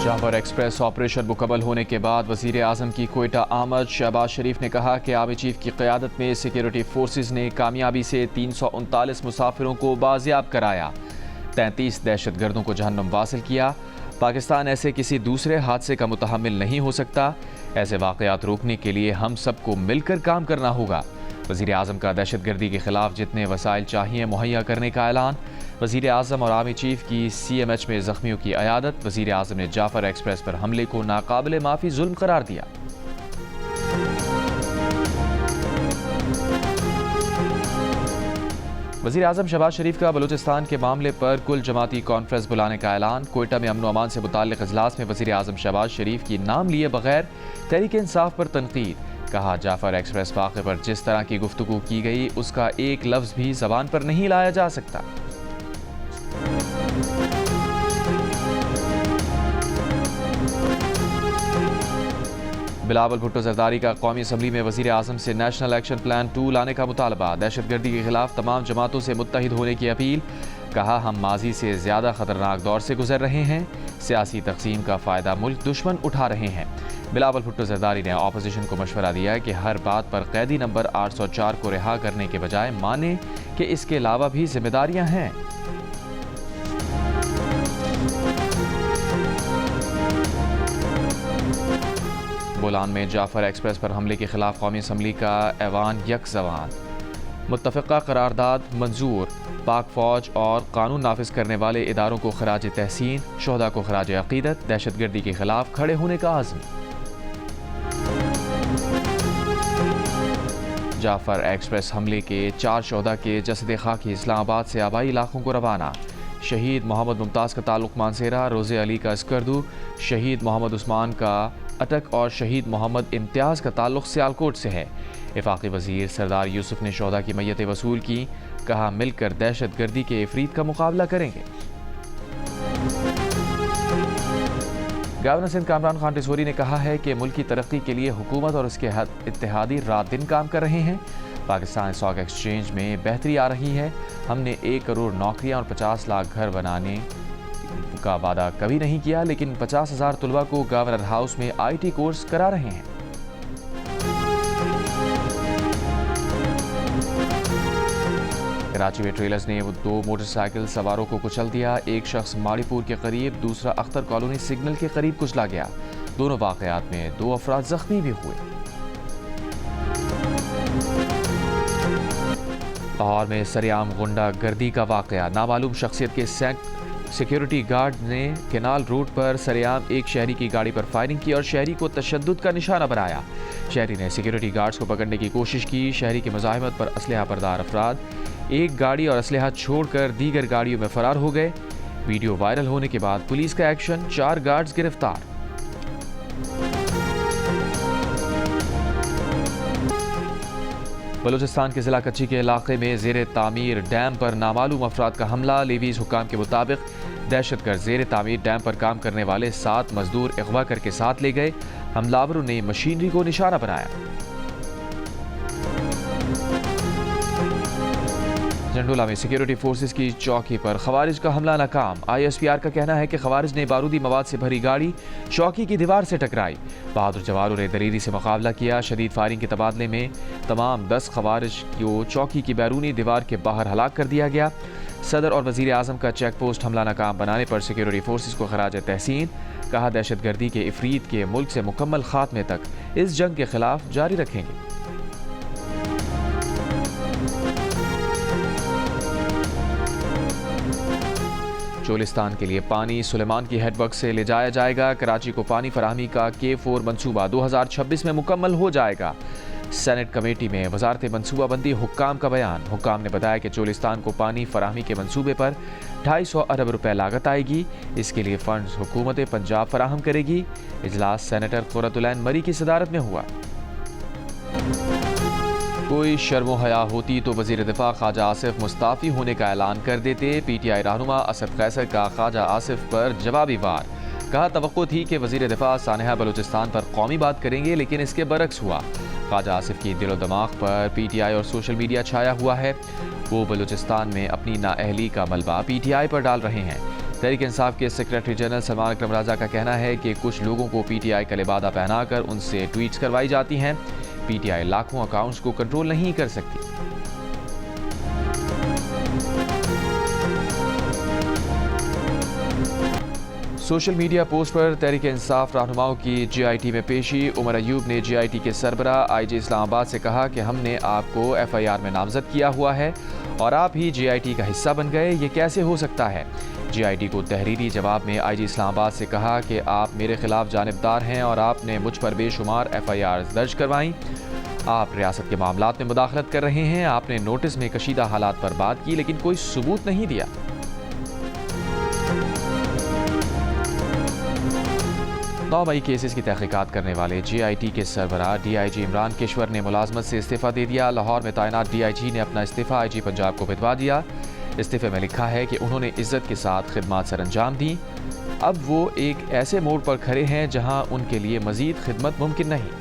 Jafar express operation मुकम्मल होने के बाद वज़ीर आज़म की कोयटा आमद। शहबाज शरीफ ने कहा कि आर्मी चीफ की क़यादत में सिक्योरिटी फोर्सेस ने कामयाबी से 339 मुसाफिरों को बाजियाब कराया, 33 दहशतगर्दों को जहन्नुम वासिल किया। पाकिस्तान ऐसे किसी दूसरे हादसे का मुतहम्मिल नहीं हो सकता। ऐसे वाक़यात रोकने के लिए हम सबको मिलकर काम करना होगा। वज़ीर आज़म का दहशतगर्दी के ख़िलाफ़ जितने वसाइल चाहिए मुहैया करने का ऐलान। वज़ीर आज़म और आर्मी चीफ की CMH में ज़ख्मियों की अयादत। वज़ीर आज़म ने जाफर एक्सप्रेस पर हमले को नाकाबिले माफ़ी जुल्म करार दिया। वज़ीर आज़म शहबाज शरीफ का बलूचिस्तान के मामले पर कुल जमाती कॉन्फ्रेंस बुलाने का ऐलान। कोयटा में अमन व अमान से मुताल्लिक़ इजलास में वज़ीर आज़म शहबाज शरीफ की नाम लिए बगैर तहरीक इंसाफ पर तनकीद। कहा, जाफर एक्सप्रेस वाक़े पर जिस तरह की गुफ्तगू की गई उसका एक लफ्ज़ भी ज़बान पर नहीं लाया जा सकता। बिलावल भुट्टो जरदारी का कौमी असम्बली में वज़ीर आज़म से नेशनल एक्शन प्लान 2 लाने का मुतालबा। दहशतगर्दी के खिलाफ तमाम जमातों से मुत्तहिद होने की अपील। कहा, हम माजी से ज़्यादा ख़तरनाक दौर से गुजर रहे हैं। सियासी तक़सीम का फ़ायदा मुल्क दुश्मन उठा रहे हैं। बिलावल भुट्टो जरदारी ने अपोजिशन को मशवरा दिया है कि हर बात पर कैदी नंबर 804 को रिहा करने के बजाय माने कि इसके अलावा भी जिम्मेदारियाँ हैं। बोलान में जाफर एक्सप्रेस पर हमले के खिलाफ कौमी असम्बली का ऐवान यकजवान। मुत्तफ़िक़ा करारदाद मंजूर। पाक फ़ौज और कानून नाफिज करने वाले इदारों को खराज तहसीन। शोहदा को खराज अक़ीदत। दहशतगर्दी के खिलाफ खड़े होने का आज़म। जाफर एक्सप्रेस हमले के 4 शोहदा के जसद खाकी इस्लामाबाद से आबाई इलाकों को रवाना। शहीद मोहम्मद मुमताज़ का ताल्लुक़ मानसेरा, रोज़े अली का अस्करदू, शहीद मोहम्मद उस्मान का अटक और शहीद मोहम्मद इम्तियाज़ का ताल्लुक़ सियालकोट से है। वफाकी वज़ीर सरदार यूसुफ ने शोहदा की मैयतें वसूल की। कहा, मिलकर दहशतगर्दी के इफ़रीत का मुकाबला करेंगे। गवर्नर सिंध कामरान खान टिसोरी ने कहा है कि मुल्क की तरक्की के लिए हुकूमत और उसके इत्तेहादी रात दिन काम कर रहे हैं। पाकिस्तान स्टॉक एक्सचेंज में बेहतरी आ रही है। हमने 1 करोड़ नौकरियां और 50 लाख घर बनाने का वादा कभी नहीं किया, लेकिन 50,000 तलबा को गवर्नर हाउस में IT कोर्स करा रहे हैं। कराची में ट्रेलर्स ने 2 मोटरसाइकिल सवारों को कुचल दिया। एक शख्स माड़ीपुर के करीब, दूसरा अख्तर कॉलोनी सिग्नल के करीब कुचला गया। दोनों वाक़यात में 2 अफराद जख्मी भी हुए। लाहौर में सरेआम गुंडा गर्दी का वाक़या। नामालूम शख्सियत के सिक्योरिटी गार्ड ने केनाल रोड पर सरेआम एक शहरी की गाड़ी पर फायरिंग की और शहरी को तशद्दुद का निशाना बनाया। शहरी ने सिक्योरिटी गार्ड्स को पकड़ने की कोशिश की। शहरी की मुज़ाहिमत पर असलहा बरदार अफराद एक गाड़ी और असलहा छोड़कर दीगर गाड़ियों में फरार हो गए। वीडियो वायरल होने के बाद पुलिस का एक्शन, 4 गार्ड्स गिरफ्तार। बलूचिस्तान के ज़िला कच्ची के इलाके में ज़ेर तामीर डैम पर नामालूम अफराद का हमला। लेवीज़ हुकाम के मुताबिक दहशतगर्द ज़ेर तामीर डैम पर काम करने वाले 7 मजदूर अगवा करके साथ ले गए। हमलावरों ने मशीनरी को निशाना बनाया। झंडोला में सिक्योरिटी फोर्सेस की चौकी पर खवारिज का हमला नाकाम। ISPR का कहना है कि खवारिज ने बारूदी मवाद से भरी गाड़ी चौकी की दीवार से टकराई। बहादुर जवानों ने दलेरी से मुकाबला किया। शदीद फायरिंग के तबादले में तमाम 10 खवारिज को चौकी की बैरूनी दीवार के बाहर हलाक कर दिया गया। सदर और वज़ीर आज़म का चेक पोस्ट हमला नाकाम बनाने पर सिक्योरिटी फोर्सेस को खराज तहसीन। कहा, दहशतगर्दी के इफ़रीत के मुल्क से मुकम्मल खात्मे तक इस जंग के खिलाफ जारी रखेंगे। चोलिस्तान के लिए पानी सुलेमान की हेडवर्क से ले जाया जाएगा। कराची को पानी फराहमी का K4 मनसूबा 2026 में मुकम्मल हो जाएगा। सेनेट कमेटी में वजारत मनसूबाबंदी हुक्काम का बयान। हुक्काम ने बताया कि चोलिस्तान को पानी फराहमी के मनसूबे पर 250 अरब रुपए लागत आएगी। इसके लिए फंड्स हुकूमत पंजाब फराहम करेगी। इजलास सेनेटर कुर्रतुलैन मरी की सदारत में हुआ। कोई शर्मो हया होती तो वज़ीर दिफा ख्वाजा आसिफ मुस्ताफ़ी होने का ऐलान कर देते। PTI रहनुमा असद कैसर का ख्वाजा आसिफ पर जवाबी वार। कहा, तवक्को थी कि वज़ीर दिफा सानहा बलूचिस्तान पर कौमी बात करेंगे, लेकिन इसके बरक्स हुआ। ख्वाजा आसिफ की दिलो दिमाग पर PTI और सोशल मीडिया छाया हुआ है। वो बलूचिस्तान में अपनी नाअहली का मलबा PTI पर डाल रहे हैं। تحریک انصاف کے سیکریٹری جنرل سلمان اکرم راجہ کا کہنا ہے کہ کچھ لوگوں کو پی ٹی آئی کا لبادہ پہنا کر ان سے ٹویٹس کروائی جاتی ہیں۔ پی ٹی آئی لاکھوں اکاؤنٹس کو کنٹرول نہیں کر سکتی۔ سوشل میڈیا پوسٹ پر تحریک انصاف رہنماؤں کی جے آئی ٹی میں پیشی۔ عمر ایوب نے جے آئی ٹی کے سربراہ آئی جی اسلام آباد سے کہا کہ ہم نے آپ کو ایف آئی آر میں نامزد کیا ہوا ہے اور آپ ہی جے آئی ٹی کا حصہ بن گئے، یہ کیسے ہو سکتا ہے؟ جے آئی ٹی کو تحریری جواب میں آئی جی اسلام آباد سے کہا کہ آپ میرے خلاف جانبدار ہیں اور آپ نے مجھ پر بے شمار ایف آئی آر درج کروائیں۔ آپ ریاست کے معاملات میں مداخلت کر رہے ہیں۔ آپ نے نوٹس میں کشیدہ حالات پر بات کی لیکن کوئی ثبوت نہیں دیا۔ 9 مئی کیسز کی تحقیقات کرنے والے جے آئی ٹی کے سربراہ ڈی آئی جی عمران کشور نے ملازمت سے استعفیٰ دے دیا۔ لاہور میں تعینات ڈی آئی جی نے اپنا استعفیٰ آئی جی پنجاب کو بھجوا دیا۔ استعفے میں لکھا ہے کہ انہوں نے عزت کے ساتھ خدمات سر انجام دیں۔ اب وہ ایک ایسے موڑ پر کھڑے ہیں جہاں ان کے لیے مزید خدمت ممکن نہیں۔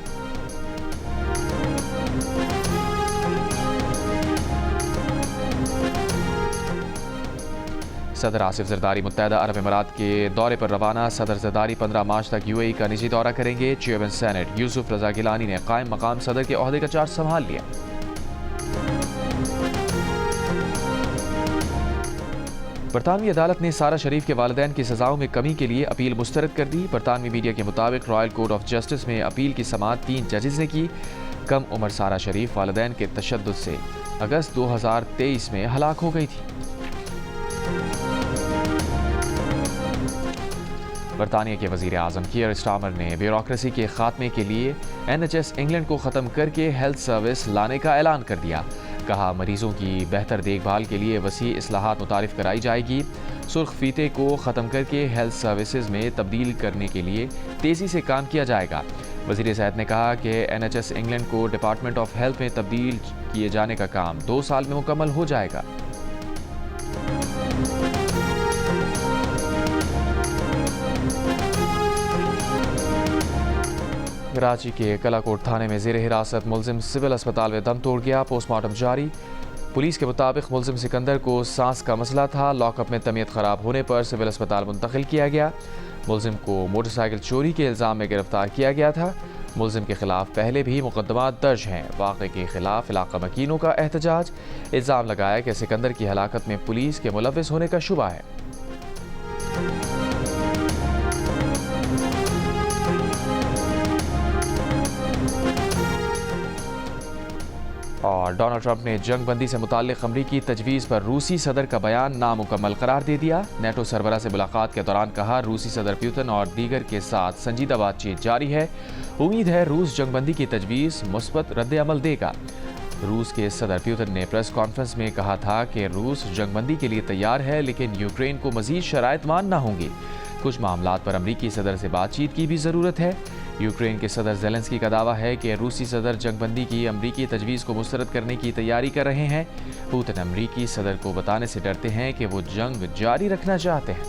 صدر آصف زرداری متحدہ عرب امارات کے دورے پر روانہ۔ صدر زرداری 15 مارچ تک یو اے ای کا نجی دورہ کریں گے۔ چیئرمین سینٹ یوسف رضا گیلانی نے قائم مقام صدر کے عہدے کا چارج سنبھال لیا۔ برطانوی عدالت نے سارہ شریف کے والدین کی سزاؤں میں کمی کے لیے اپیل مسترد کر دی۔ برطانوی میڈیا کے مطابق رائل کورٹ آف جسٹس میں اپیل کی سماعت 3 ججز نے کی۔ کم عمر سارہ شریف والدین کے تشدد سے اگست 2023 میں ہلاک ہو گئی تھی۔ برطانیہ کے وزیر اعظم کیئر اسٹارمر نے بیوروکریسی کے خاتمے کے لیے این ایچ ایس انگلینڈ کو ختم کر کے ہیلتھ سروس لانے کا اعلان کر دیا۔ کہا مریضوں کی بہتر دیکھ بھال کے لیے وسیع اصلاحات متعارف کرائی جائے گی۔ سرخ فیتے کو ختم کر کے ہیلتھ سروسز میں تبدیل کرنے کے لیے تیزی سے کام کیا جائے گا۔ وزیر صحت نے کہا کہ این ایچ ایس انگلینڈ کو ڈپارٹمنٹ آف ہیلتھ میں تبدیل کیے جانے کا کام 2 سال میں مکمل ہو جائے گا۔ کراچی کے کلاکوٹ تھانے میں زیر حراست ملزم سول اسپتال میں دم توڑ گیا۔ پوسٹ مارٹم جاری۔ پولیس کے مطابق ملزم سکندر کو سانس کا مسئلہ تھا۔ لاک اپ میں طبیعت خراب ہونے پر سول اسپتال منتقل کیا گیا۔ ملزم کو موٹر سائیکل چوری کے الزام میں گرفتار کیا گیا تھا۔ ملزم کے خلاف پہلے بھی مقدمات درج ہیں۔ واقعے کے خلاف علاقہ مکینوں کا احتجاج۔ الزام لگایا کہ سکندر کی ہلاکت میں پولیس کے ملوث ہونے کا شبہ ہے۔ اور ڈونلڈ ٹرمپ نے جنگ بندی سے متعلق امریکی تجویز پر روسی صدر کا بیان نامکمل قرار دے دیا۔ نیٹو سربراہ سے ملاقات کے دوران کہا روسی صدر پیوتن اور دیگر کے ساتھ سنجیدہ بات چیت جاری ہے۔ امید ہے روس جنگ بندی کی تجویز مثبت رد عمل دے گا۔ روس کے صدر پیوتن نے پریس کانفرنس میں کہا تھا کہ روس جنگ بندی کے لیے تیار ہے لیکن یوکرین کو مزید شرائط ماننا ہوں گی۔ کچھ معاملات پر امریکی صدر سے بات چیت کی بھی ضرورت ہے۔ یوکرین کے صدر زیلنسکی کا دعویٰ ہے کہ روسی صدر جنگ بندی کی امریکی تجویز کو مسترد کرنے کی تیاری کر رہے ہیں۔ پوتن امریکی صدر کو بتانے سے ڈرتے ہیں کہ وہ جنگ جاری رکھنا چاہتے ہیں۔